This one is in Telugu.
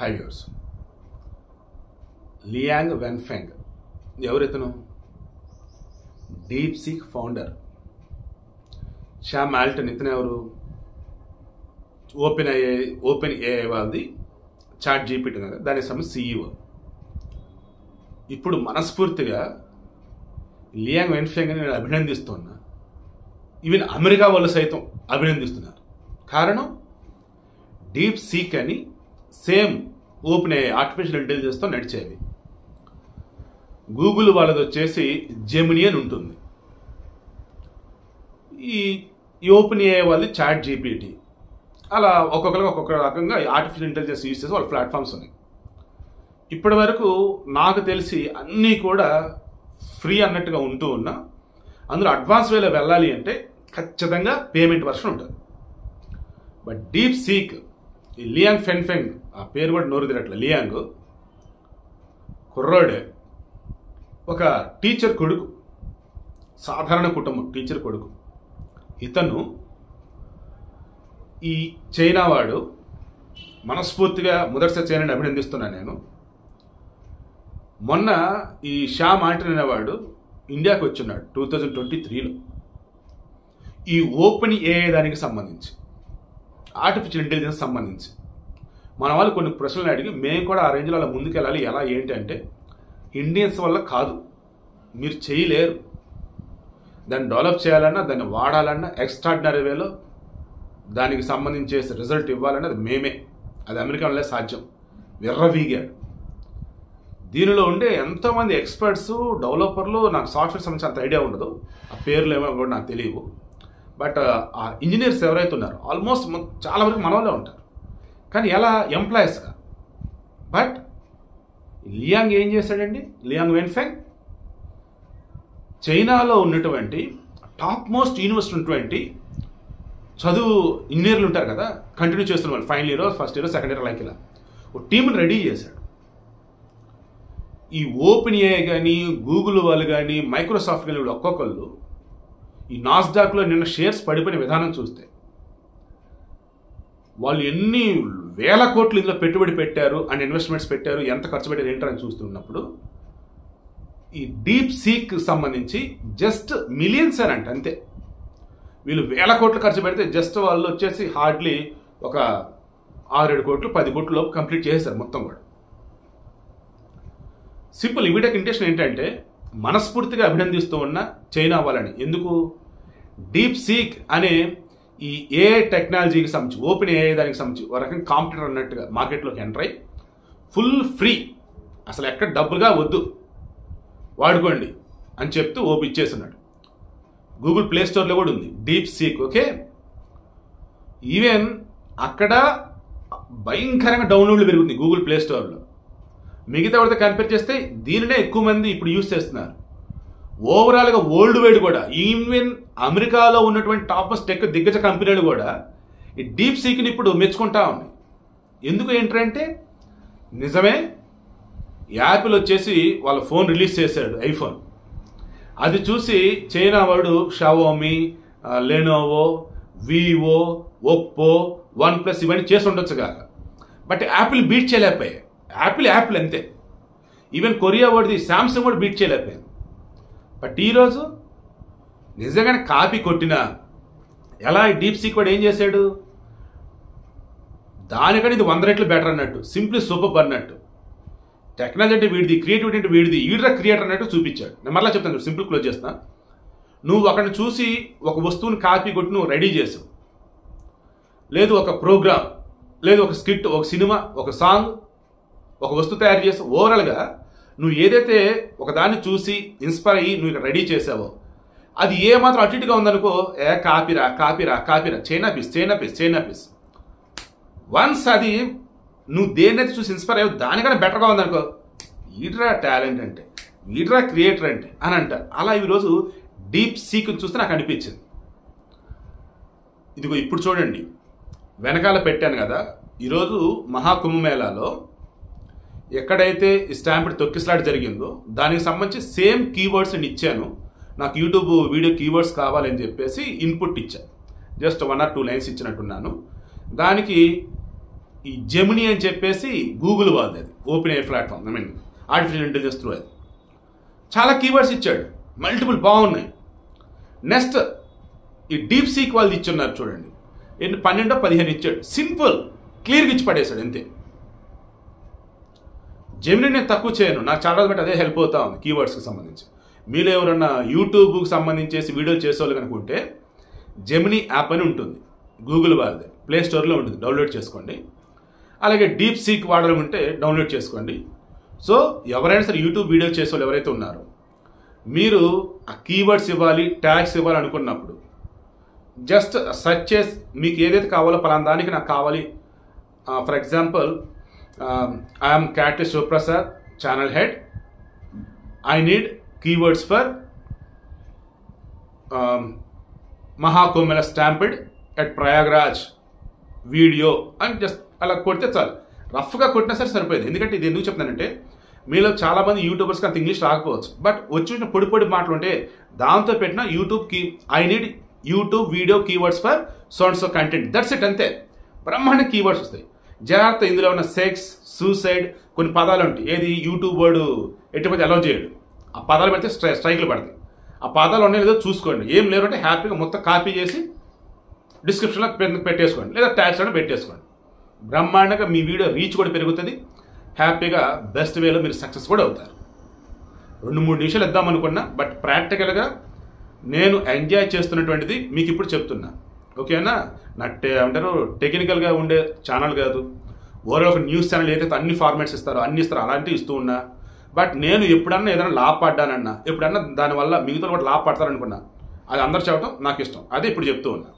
5 years. లియాంగ్ వెన్ఫెంగ్ ఎవరితను? DeepSeek founder. Sam Altman ఇతను ఎవరు? ఓపెన్ ఏఐ వాళ్ళది చాట్ జీపీటీ కదా, దానికి సంబంధించి CEO. ఇప్పుడు మనస్ఫూర్తిగా లియాంగ్ వెన్ఫెంగ్ నేను అభినందిస్తున్నా. ఈవెన్ అమెరికా వాళ్ళు సైతం అభినందిస్తున్నారు. కారణం డీప్ సీక్ అని సేమ్ ఓపెన్ ఏఐ ఆర్టిఫిషియల్ ఇంటెలిజెన్స్తో నడిచేవి. గూగుల్ వాళ్ళది వచ్చేసి జెమినీ అని ఉంటుంది. ఈ ఓపెన్ ఏఐ వాళ్ళది చాట్ జీపీటీ. అలా ఒక్కొక్కరికి ఒక్కొక్క రకంగా ఆర్టిఫిషియల్ ఇంటెలిజెన్స్ యూజ్ చేసి వాళ్ళ ప్లాట్ఫామ్స్ ఉన్నాయి. ఇప్పటి వరకు నాకు తెలిసి అన్నీ కూడా ఫ్రీ అన్నట్టుగా ఉంటూ ఉన్నా, అందులో అడ్వాన్స్ వేలో వెళ్ళాలి అంటే ఖచ్చితంగా పేమెంట్ వర్షన్ ఉంటుంది. బట్ డీప్ సీక్ ఈ లియాంగ్ వెన్ఫెంగ్, ఆ పేరు కూడా నోరు తిరగట్లే, లియాంగ్ కుర్రోడే, ఒక టీచర్ కొడుకు, సాధారణ కుటుంబం టీచర్ కొడుకు. ఇతను ఈ చైనా వాడు, మనస్ఫూర్తిగా మొదటిసారి చైనాని అభినందిస్తున్నాను నేను. మొన్న ఈ శ్యామ్ ఆల్టన్ అనేవాడు ఇండియాకి వచ్చున్నాడు 2023లో. ఈ ఓపెన్ ఏఐ దానికి సంబంధించి, ఆర్టిఫిషియల్ ఇంటెలిజెన్స్ సంబంధించి మన వాళ్ళు కొన్ని ప్రశ్నలు అడిగి మేము కూడా ఆ రేంజ్లో అలా ముందుకెళ్ళాలి. ఎలా ఏంటి అంటే, ఇండియన్స్ వల్ల కాదు, మీరు చేయలేరు. దాన్ని డెవలప్ చేయాలన్నా, దాన్ని వాడాలన్నా ఎక్స్ట్రాడినరీ వేలో దానికి సంబంధించి రిజల్ట్ ఇవ్వాలన్నా అది మేమే, అది అమెరికాలో సాధ్యం. విర్రవీగాడు. దీనిలో ఉండే ఎంతోమంది ఎక్స్పర్ట్స్, డెవలపర్లు, నాకు సాఫ్ట్వేర్ సంబంధించి అంత ఐడియా ఉండదు, ఆ పేర్లు ఏమో కూడా నాకు తెలియవు. బట్ ఆ ఇంజనీర్స్ ఎవరైతే ఉన్నారో ఆల్మోస్ట్ చాలా వరకు మన వాళ్ళే ఉంటారు, కానీ ఎలా ఎంప్లాయీస్గా. బట్ లియాంగ్ ఏం చేశాడండి? లియాంగ్ వెన్ఫెంగ్ చైనాలో ఉన్నటువంటి టాప్ మోస్ట్ యూనివర్సిటీ ఉన్నటువంటి చదువు ఇంజనీర్లు ఉంటారు కదా, కంటిన్యూ చేస్తున్న వాళ్ళు, final year, first year, second year, like ఇలా ఒక టీంని రెడీ చేశాడు. ఈ ఓపెన్ ఏఐ కానీ, గూగుల్ వాళ్ళు కానీ, మైక్రోసాఫ్ట్ కానీ, వీళ్ళు ఒక్కొక్కళ్ళు ఈ నాస్డాక్లో నిన్న షేర్స్ పడిపోయిన విధానం చూస్తే, వాళ్ళు ఎన్ని వేల కోట్లు ఇందులో పెట్టుబడి పెట్టారు అండ్ ఇన్వెస్ట్మెంట్స్ పెట్టారు, ఎంత ఖర్చు పెట్టారు ఏంటని చూస్తున్నప్పుడు, ఈ డీప్ సీక్ సంబంధించి జస్ట్ మిలియన్స్ అని అంతే. వీళ్ళు వేల కోట్లు ఖర్చు పెడితే జస్ట్ వాళ్ళు వచ్చేసి హార్డ్లీ ఒక 6-7 కోట్లు 10 కోట్ల లోపు కంప్లీట్ చేసేసారు మొత్తం కూడా. సింపుల్. ఈ వీడియోకి ఇంటెన్షన్ ఏంటంటే, మనస్ఫూర్తిగా అభినందిస్తూ ఉన్న చైనా వాళ్ళని. ఎందుకు? డీప్ సీక్ అనే ఈ ఏఐ టెక్నాలజీకి సంబంధించి, ఓపెన్ ఏఐ దానికి సంబంధించి ఒక రకంగా కాంపిటీటర్ అన్నట్టుగా మార్కెట్లోకి ఎంటర్ అయ్యి ఫుల్ ఫ్రీ, అసలు ఎక్కడ డబ్బులుగా వద్దు, వాడుకోండి అని చెప్తూ ఓపెన్ ఇచ్చేస్తున్నాడు. గూగుల్ ప్లే స్టోర్లో కూడా ఉంది డీప్ సీక్. ఓకే, ఈవెన్ అక్కడ భయంకరంగా డౌన్లోడ్లు పెరుగుతుంది గూగుల్ ప్లే స్టోర్లో. మిగతా వాడితో కంపేర్ చేస్తే దీనినే ఎక్కువ మంది ఇప్పుడు యూజ్ చేస్తున్నారు. ఓవరాల్గా వరల్డ్ వైడ్ కూడా, ఈవెన్ అమెరికాలో ఉన్నటువంటి టాప్ టెక్ దిగ్గజ కంపెనీలు కూడా ఈ డీప్ సీక్ని ఇప్పుడు మెచ్చుకుంటా ఉన్నాయి. ఎందుకు ఏంటంటే, నిజమే, యాపిల్ వచ్చేసి వాళ్ళ ఫోన్ రిలీజ్ చేశాడు, ఐఫోన్. అది చూసి చైనా వాడు Xiaomi, Lenovo, Vivo, Oppo, OnePlus ఇవన్నీ చేసి ఉండొచ్చు కాక, బట్ యాపిల్ బీట్ చేయలేకపోయాయి. యాపిల్ అంతే. ఈవెన్ కొరియా వాడిది శాంసంగ్ కూడా బీట్ చేయలేకపోయింది. బట్ ఈరోజు నిజంగానే కాపీ కొట్టినా ఎలా డీప్ సీక్ వాడు ఏం చేశాడు, దానికంటే ఇది 100 రెట్లు బెటర్ అన్నట్టు, సింప్లీ సూపర్ అన్నట్టు. టెక్నాలజీ అంటే వీడిది, క్రియేటివిటీ అంటే వీడిది, ఈడ్రా క్రియేటర్ అన్నట్టు చూపించాడు. నేను మళ్ళీ చెప్తాను, సింపుల్ క్లోజ్ చేస్తా. నువ్వు అక్కడిని చూసి ఒక వస్తువుని కాపీ కొట్టి నువ్వు రెడీ చేసావు, లేదు ఒక ప్రోగ్రామ్, లేదు ఒక స్కిట్, ఒక సినిమా, ఒక సాంగ్, ఒక వస్తువు తయారు చేసి ఓవరాల్గా నువ్వు ఏదైతే ఒక దాన్ని చూసి ఇన్స్పైర్ అయ్యి నువ్వు ఇక్కడ రెడీ చేసావో, అది ఏమాత్రం అటు ఇటుగా ఉందనుకో, కాపీరా, చైనా పీస్. వన్స్ అది నువ్వు దేన్నైతే చూసి ఇన్స్పైర్ అయ్యావు దానికన్నా బెటర్గా ఉందనుకో, ఈడ్రా టాలెంట్ అంటే, ఈడ్రా క్రియేటర్ అంటే అని అంటారు. అలా ఈరోజు డీప్ సీక్ చూస్తే నాకు అనిపించింది. ఇదిగో ఇప్పుడు చూడండి, వెనకాల పెట్టాను కదా, ఈరోజు మహాకుంభమేళాలో ఎక్కడైతే ఈ స్టాంప్ తొక్కిసలాట జరిగిందో దానికి సంబంధించి సేమ్ కీవర్డ్స్ నేను ఇచ్చాను. నాకు యూట్యూబ్ వీడియో కీవర్డ్స్ కావాలని చెప్పేసి ఇన్పుట్ ఇచ్చాను. జస్ట్ 1 or 2 లైన్స్ ఇచ్చినట్టున్నాను. దానికి ఈ జెమినీ అని చెప్పేసి గూగుల్ వాళ్ళది, అది open A platform, artificial intelligence through. అది చాలా కీవర్డ్స్ ఇచ్చాడు, మల్టిపుల్ బాగున్నాయి. నెక్స్ట్ ఈ డీప్ సీక్ వాళ్ళు ఇచ్చున్నారు చూడండి, 12-15 ఇచ్చాడు. సింపుల్, క్లియర్గా ఇచ్చి పడేశాడు అంతే. జెమినీ నేను తక్కువ చేయను, నాకు చాలా బట్టి అదే హెల్ప్ అవుతా ఉంది కీవర్డ్స్కి సంబంధించి. మీరు ఎవరన్నా యూట్యూబ్కి సంబంధించేసి వీడియోలు చేసేవాళ్ళు కనుకుంటే జెమినీ యాప్ అని ఉంటుంది, గూగుల్ వాళ్ళది, ప్లే స్టోర్లో ఉంటుంది, డౌన్లోడ్ చేసుకోండి. అలాగే డీప్ సీక్ వాడాలంటే డౌన్లోడ్ చేసుకోండి. సో ఎవరైనా సరే యూట్యూబ్ వీడియో చేసేవాళ్ళు ఎవరైతే ఉన్నారో, మీరు ఆ కీవర్డ్స్ ఇవ్వాలి, ట్యాగ్స్ ఇవ్వాలి అనుకున్నప్పుడు జస్ట్ సెర్చ్ చేసి మీకు ఏదైతే కావాలో పలానా దానికి నాకు కావాలి. ఫర్ ఎగ్జాంపుల్, ఐఎమ్ క్యాట్ Shivaprasad, channel head, I need keywords for Mahakumbhamela stampede at Prayagraj video అని జస్ట్ అలా కొడితే చాలు. రఫ్గా కొట్టినా సరే సరిపోయింది. ఎందుకంటే ఇది ఎందుకు చెప్తానంటే, మీలో చాలామంది యూట్యూబర్స్కి అంత ఇంగ్లీష్ రాకపోవచ్చు, బట్ వచ్చిన పొడి పొడి మాటలు ఉంటే దాంతో పెట్టిన యూట్యూబ్కి I need YouTube video keywords for so and so content, that's it, అంతే. బ్రహ్మాండ కీవర్డ్స్ వస్తాయి. జాగ్రత్త, ఇందులో ఉన్న సెక్స్, సూసైడ్ కొన్ని పదాలు ఉంటాయి, ఏది యూట్యూబ్ వాడు ఎటువంటి అలౌ చేయడు. ఆ పదాలు పెడితే స్ట్రైక్లు పడతాయి. ఆ పదాలు ఉన్నాయి లేదో చూసుకోండి. ఏం లేదంటే హ్యాపీగా మొత్తం కాపీ చేసి డిస్క్రిప్షన్లో పెట్టేసుకోండి, లేదా ట్యాగ్స్లో పెట్టేసుకోండి. బ్రహ్మాండంగా మీ వీడియో రీచ్ కూడా పెరుగుతుంది. హ్యాపీగా బెస్ట్ వేలో మీరు సక్సెస్ కూడా అవుతారు. 2-3 నిమిషాలు ఇద్దామనుకున్నా, బట్ ప్రాక్టికల్గా నేను ఎంజాయ్ చేస్తున్నటువంటిది మీకు ఇప్పుడు చెప్తున్నా. ఓకేనా? నా అంటారు టెక్నికల్గా ఉండే ఛానల్ కాదు, ఓవరాల్ ఒక న్యూస్ ఛానల్ ఏదైతే అన్ని ఫార్మాట్స్ ఇస్తారో అన్ని ఇస్తారో అలాంటివి ఇస్తూ ఉన్నా. బట్ నేను ఎప్పుడన్నా ఏదైనా లాభపడ్డానన్నా, ఎప్పుడన్నా దానివల్ల మిగతా కూడా లాభపడతారనుకున్నా, అది అందరు చెప్పడం నాకు ఇష్టం. అదే ఇప్పుడు చెప్తూ ఉన్నా.